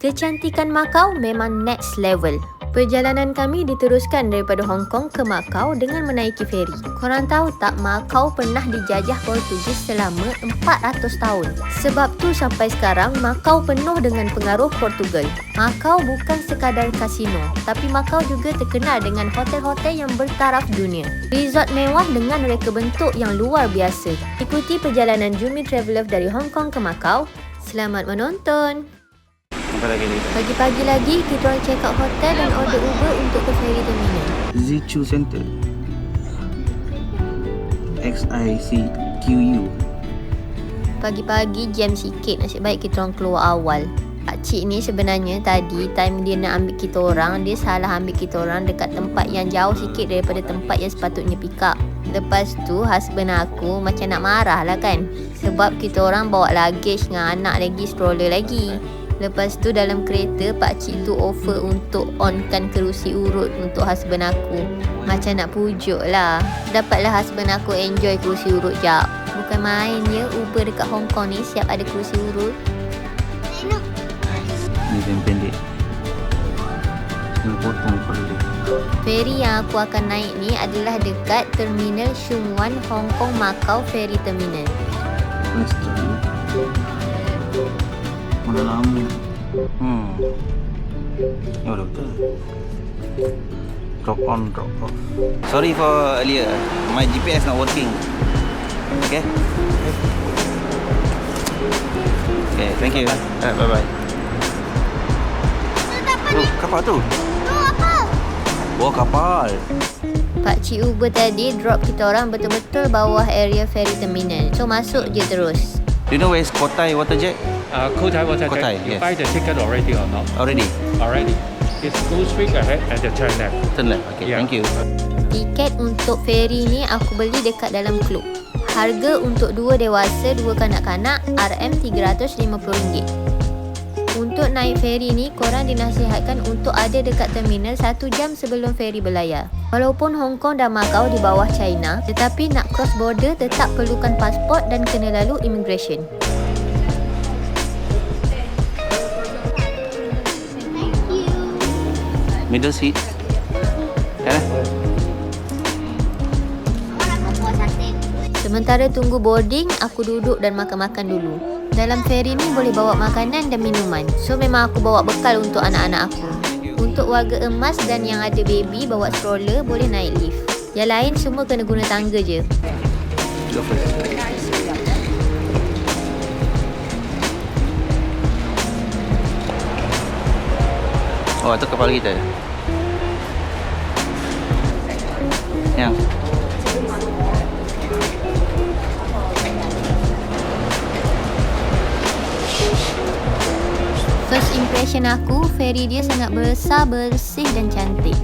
Kecantikan Macau memang next level. Perjalanan kami diteruskan daripada Hong Kong ke Macau dengan menaiki feri. Korang tahu tak, Macau pernah dijajah Portugis selama 400 tahun. Sebab tu sampai sekarang Macau penuh dengan pengaruh Portugal. Macau bukan sekadar kasino, tapi Macau juga terkenal dengan hotel-hotel yang bertaraf dunia. Resort mewah dengan reka bentuk yang luar biasa. Ikuti perjalanan Jumi Traveller dari Hong Kong ke Macau. Selamat menonton! Pagi-pagi lagi, kita orang check out hotel dan order Uber untuk ke ferry terminal. Zichu Center. XICQU. Pagi-pagi jam sikit, nasib baik kita orang keluar awal. Pakcik ni sebenarnya tadi time dia nak ambil kita orang, dia salah ambil kita orang dekat tempat yang jauh sikit daripada tempat yang sepatutnya pick up. Lepas tu husband aku macam nak marah lah kan, sebab kita orang bawa luggage dengan anak lagi, stroller lagi. Lepas tu dalam kereta, pakcik tu offer untuk onkan kerusi urut untuk husband aku. Macam nak pujuk lah. Dapatlah husband aku enjoy kerusi urut jap. Bukan main ya, Uber dekat Hong Kong ni siap ada kerusi urut. Ni yang pendek. Nak potong kepala dia. Feri yang aku akan naik ni adalah dekat Terminal Sheung Wan Hong Kong Macau Ferry Terminal. Mana lama. Ya udah betul. Drop on, drop off. Sorry for earlier. My GPS not working. Okay? Okay, thank you. Bye-bye. Tu, kapal tu. Oh, kapal. Pakcik Uber tadi drop kita orang betul-betul bawah area ferry terminal. So masuk je terus. Do you know where is Kotai Waterjet? Kotai Waterjet. Kotai, You yes. buy the ticket already or not? Already? Already. It's go straight ahead and the turn left. Turn left. Okay, Yeah. thank you. Tiket untuk feri ni aku beli dekat dalam klub. Harga untuk 2 dewasa, 2 kanak-kanak RM350. Untuk naik feri ni, korang dinasihatkan untuk ada dekat terminal 1 jam sebelum feri berlayar. Walaupun Hong Kong dan Macau di bawah China, tetapi nak cross border tetap perlukan pasport dan kena lalu immigration. Middle seat. Ya. Sementara tunggu boarding, aku duduk dan makan-makan dulu. Dalam feri ni boleh bawa makanan dan minuman. So memang aku bawa bekal untuk anak-anak aku. Untuk warga emas dan yang ada baby bawa stroller boleh naik lift. Yang lain semua kena guna tangga je. Go first. Oh, itu kapal kita. Yang. First impression aku, feri dia sangat besar, bersih dan cantik.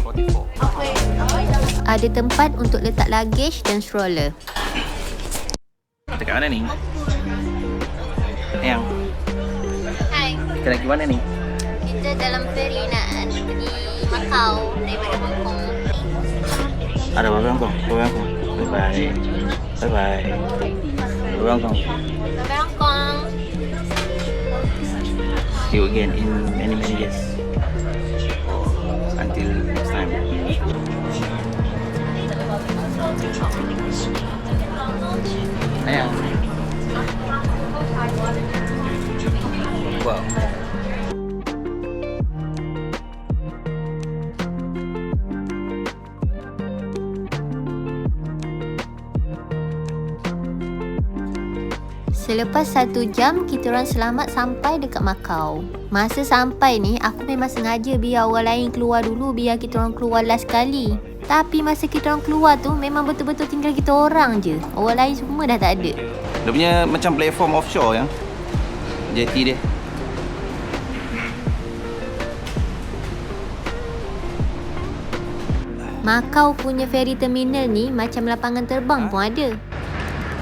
44. Ada tempat untuk letak luggage dan stroller. Kita kat mana ni? Yang. Hai, Kita nak pergi mana ni? kita dalam feri nak pergi Macau daripada Hong Kong. Ada Bye Hong Kong. Bye Hong Kong. Bye bye. Bye bye. Bye Hong Kong. Sampai Hong Kong. See you again in many years. Until next time. Ayang. Wow. Selepas 1 jam, kita orang selamat sampai dekat Macau. Masa sampai ni, aku memang sengaja biar orang lain keluar dulu, biar kita orang keluar last kali. Tapi masa kita orang keluar tu, memang betul-betul tinggal kita orang je. Orang lain semua dah tak ada. Dia punya macam platform offshore yang jetty dia. Macau punya ferry terminal ni macam lapangan terbang pun ada.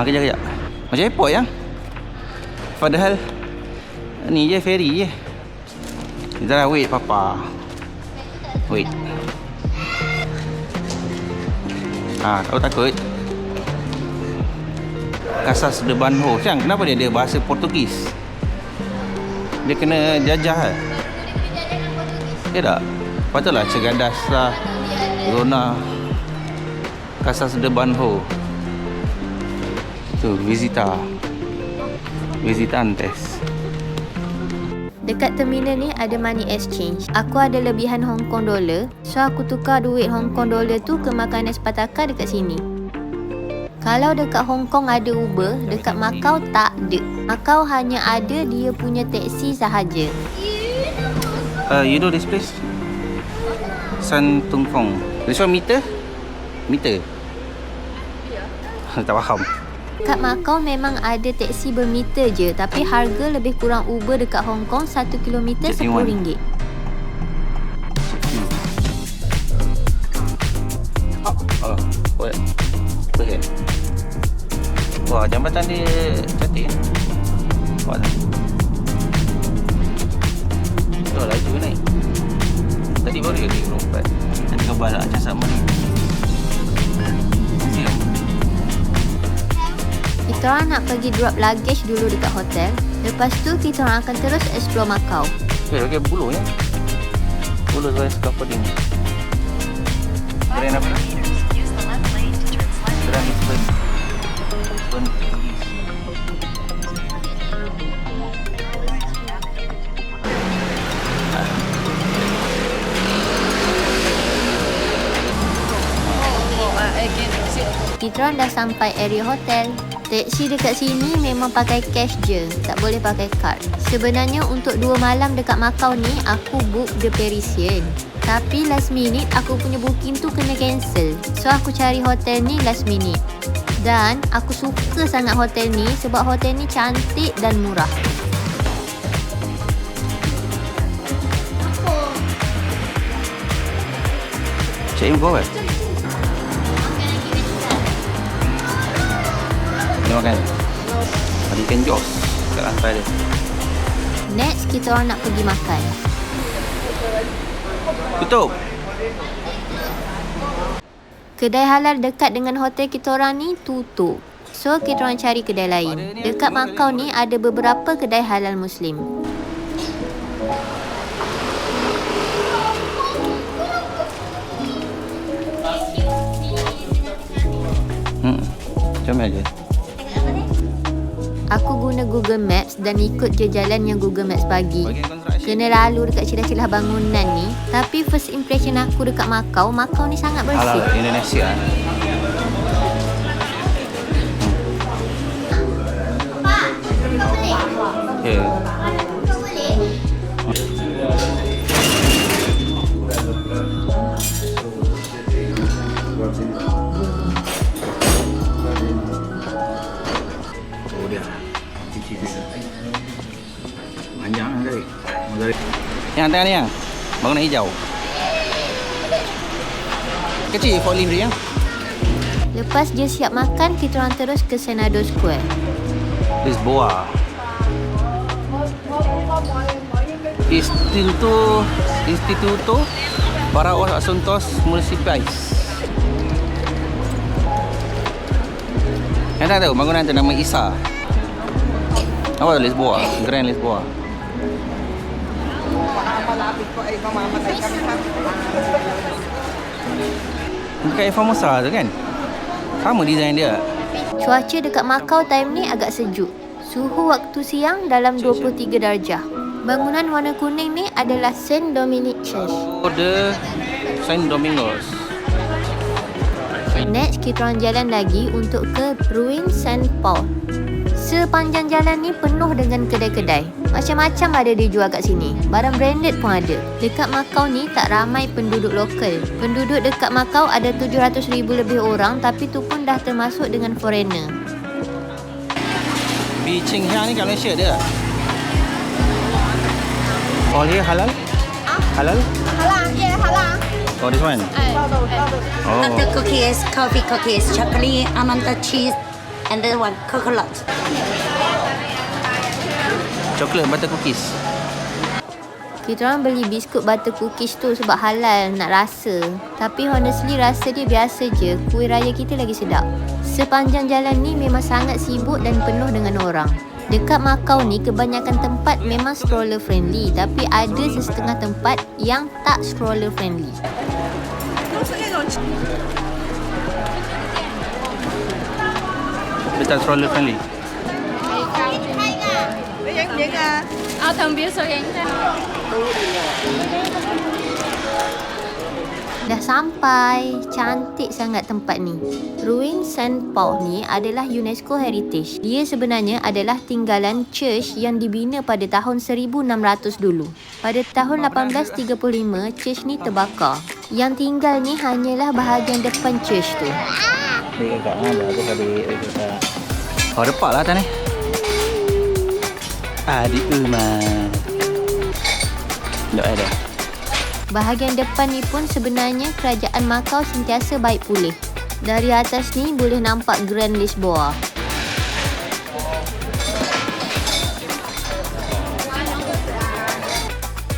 Kejap. Macam airport yang. Padahal ni je ferry je. Kita dah wait papa. Wait. Kau takut? Casas de Banho. Siang, kenapa dia ada bahasa Portugis? Dia kena jajah kan? Ya tak? Patutlah Cegadas lah, Zona, Casas de Banjo. Tu Visitantes. Dekat terminal ni ada money exchange. Aku ada lebihan Hong Kong dollar, so aku tukar duit Hong Kong dollar tu ke makanan sepataka dekat sini. Kalau dekat Hong Kong ada Uber, dekat Macau tak ada. Macau hanya ada dia punya taksi sahaja. You know this place? San Tung Fong. This one meter? Meter? Tak faham. Kat Macau memang ada taksi bermeter je, tapi harga lebih kurang Uber dekat Hong Kong 1 kilometer RM10. Wah, jambatan dia cantik. Wah, laju naik. Tadi baru dia klik lompat. Nanti kebal lah macam sama ni. Siap. Kita orang nak pergi drop luggage dulu dekat hotel. Lepas tu kita orang akan terus explore Macau. Okay, bulu ya. Bulu saya scaffolding. Brand apa? Brand Lisbon. Kita orang dah sampai area hotel. Taksi dekat sini memang pakai cash je, tak boleh pakai card. Sebenarnya untuk 2 malam dekat Macau ni aku book The Parisian, tapi last minute aku punya booking tu kena cancel. So aku cari hotel ni last minute. Dan aku suka sangat hotel ni sebab hotel ni cantik dan murah. Cik Im kau kan? Makan ada ikan jos kat lantai dia. Next kita orang nak pergi makan. Tutup. Kedai halal dekat dengan hotel kita orang ni tutup. So kita orang cari kedai lain. Dekat Macau ni ada beberapa kedai halal Muslim. Macam mana je? Aku guna Google Maps dan ikut je jalan yang Google Maps bagi. Kena lalu dekat celah-celah bangunan ni. Tapi first impression aku dekat Macau, Macau ni sangat bersih. Halal Indonesia. Okay. Panjang lah dari. Yang tengah ni yang bangunan hijau. Kecil for lift dia. Lepas dia siap makan, kita orang terus ke Senado Square. Lisboa. Instituto para os asuntos municipais. Yang tak tahu bangunan tu nama ISA. Apa tu Lisboa? Grand Lisboa. Dekat Formosa tu kan? Sama design dia. Cuaca dekat Macau time ni agak sejuk. Suhu waktu siang dalam 23 darjah. Bangunan warna kuning ni adalah Saint Dominic Church. The Saint Domingos. Next, kita orang jalan lagi untuk ke Ruin Saint Paul. Sepanjang jalan ni penuh dengan kedai-kedai. Macam-macam ada dijual kat sini. Barang branded pun ada. Dekat Macau ni tak ramai penduduk lokal. Penduduk dekat Macau ada 700,000 lebih orang, tapi tu pun dah termasuk dengan foreigner. Bicing Hiang ni kat Malaysia ada tak? All here halal? Halal? Halal, yeah, halal. Oh, this one? Oh. The cookies, coffee cookies, chocolate, almond cheese, and the one coconut. Chocolate butter cookies. Kita orang beli biskut butter cookies tu sebab halal nak rasa. Tapi honestly rasa dia biasa je. Kuih raya kita lagi sedap. Sepanjang jalan ni memang sangat sibuk dan penuh dengan orang. Dekat Macau ni kebanyakan tempat memang stroller friendly, tapi ada setengah tempat yang tak stroller friendly. Dia tak stroller friendly. Dah sampai. Cantik sangat tempat ni. Ruin Saint Paul ni adalah UNESCO Heritage. Dia sebenarnya adalah tinggalan church yang dibina pada tahun 1600 dulu. Pada tahun 1835, church ni terbakar. Yang tinggal ni hanyalah bahagian depan church tu. Adik kakak bagus adik kakak. Oh, depak lah atas ni. Adik Umar. Tak ada. Bahagian depan ni pun sebenarnya kerajaan Macau sentiasa baik pulih. Dari atas ni boleh nampak Grand Lisboa.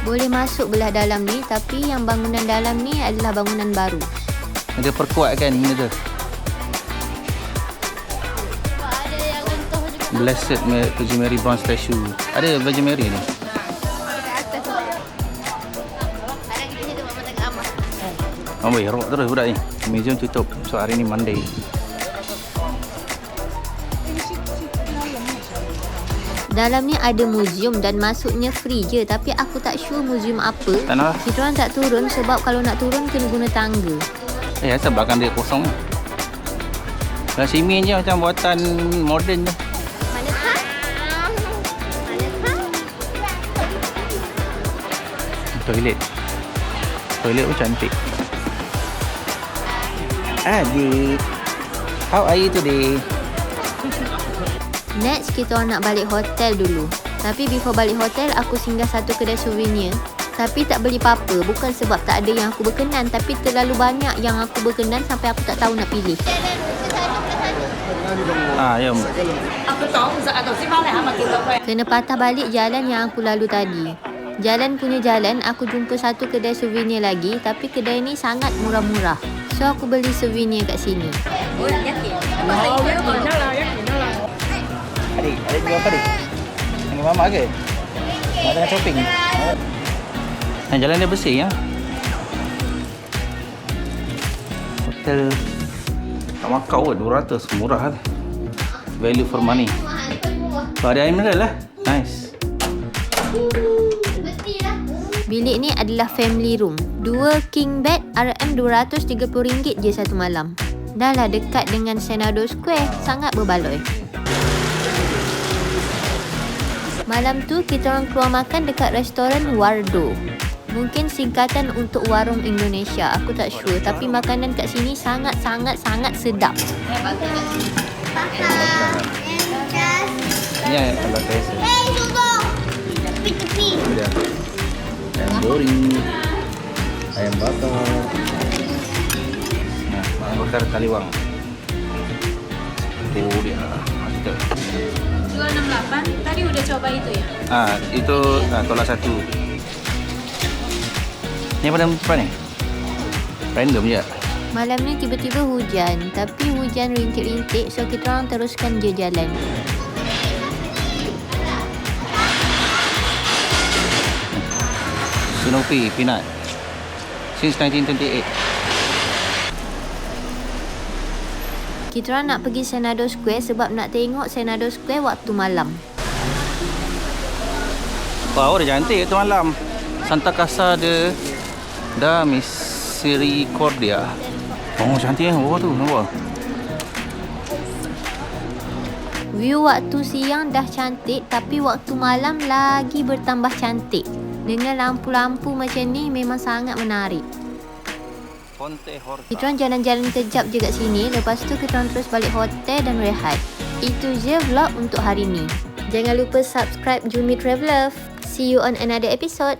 Boleh masuk belah dalam ni, tapi yang bangunan dalam ni adalah bangunan baru. Dia perkuatkan ni tu. Blessed Virgin Mary bronze statue. Ada Virgin Mary ni. Amboi, rock terus budak ni. Museum tutup. So hari ni Monday. Dalam ni ada museum dan masuknya free je, tapi aku tak sure museum apa. Tak nak. Kita orang tak turun sebab kalau nak turun kena guna tangga. Asal belakang dia kosong ni. Kalau simen je macam buatan moden je. Toilet pun cantik. Adik, how are you today? Next, kita orang nak balik hotel dulu. Tapi before balik hotel, aku singgah satu kedai souvenir. Tapi tak beli apa-apa. Bukan sebab tak ada yang aku berkenan, tapi terlalu banyak yang aku berkenan sampai aku tak tahu nak pilih. Ya. Kena patah balik jalan yang aku lalu tadi. Jalan punya jalan, aku jumpa satu kedai souvenir lagi, tapi kedai ni sangat murah-murah. So aku beli souvenir kat sini. Adik jual apa adik? Dengan mama ke? Mak tengah shopping. Jalan dia bersih ya. Hotel kat Macau kot, 200, murah lah. Value for money. Ada emerald lah. Nice. Bilik ni adalah family room. 2 king bed RM230 je satu malam. Dah lah dekat dengan Senado Square, sangat berbaloi. Malam tu kita orang keluar makan dekat restoran Wardo. Mungkin singkatan untuk warung Indonesia, aku tak sure, tapi makanan kat sini sangat sedap. Ya, kalau biasa. Ayam goreng, ayam bakar. Ayam bakar Kaliwang. Oh dia. Mantap. 268 tadi udah coba itu ya? Itu tolak satu. Ni pada cepat ni. Random je. Malam ni tiba-tiba hujan, tapi hujan rintik-rintik, so kita orang teruskan je jalan. Snoopy Peanut since 1928. Kita orang nak pergi Senado Square sebab nak tengok Senado Square waktu malam. Wow, dia cantik tu malam. Santa Casa de Misericordia. Oh, cantik bawah tu, nampak? View waktu siang dah cantik, tapi waktu malam lagi bertambah cantik. Dengan lampu-lampu macam ni memang sangat menarik. Kita orang jalan-jalan kejap je kat sini. Lepas tu kita orang terus balik hotel dan rehat. Itu je vlog untuk hari ni. Jangan lupa subscribe Jumi Traveler. See you on another episode.